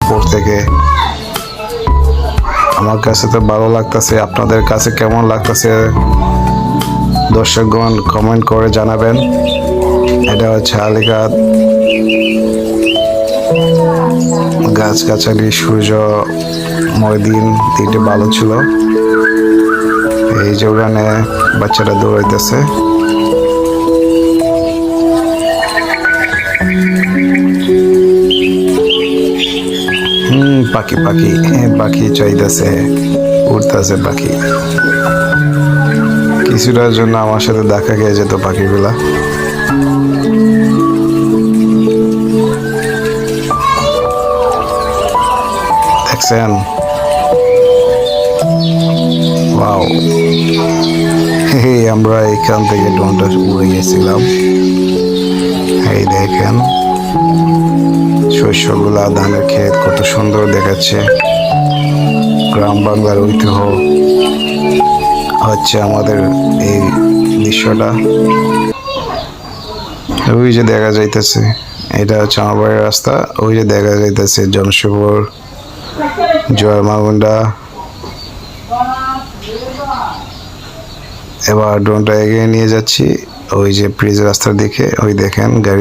উপর থেকে। আমার কাছে তো ভালো লাগতেছে, আপনাদের কাছে কেমন লাগতেছে দর্শকগণ কমেন্ট করে জানাবেন। এটা হচ্ছে আলিঘাট, গাছগাছালি, সূর্যময় দিন, দিনটি ভালো ছিল। এই যে ওখানে বাচ্চারা দৌড়াইতেছে। পাখি পাখি পাখি চাইতেছে, উড়তেছে পাখি। কিছুটার জন্য আমার সাথে দেখা গিয়ে যেত পাখিগুলা। দেখছেন? ওয়াও, আমরা এখান থেকে ড্রোনটা উড়ে গেছিলাম। এই দেখেন শস্যগুলা, ধানের ক্ষেত কত সুন্দর দেখাচ্ছে। গ্রাম বাংলার ঐতিহ্য হচ্ছে আমাদের এই দৃশ্যটা। ওই যে দেখা যাইতেছে, এটা হচ্ছে আমার বাড়ির রাস্তা। ওই যে দেখা যাইতেছে জমশেদপুর, জয়মাগুন্ডা। এবার ড্রোনটা এগিয়ে নিয়ে যাচ্ছি ওই যে ব্রিজ রাস্তার দিকে। ওই দেখেন গাড়ি।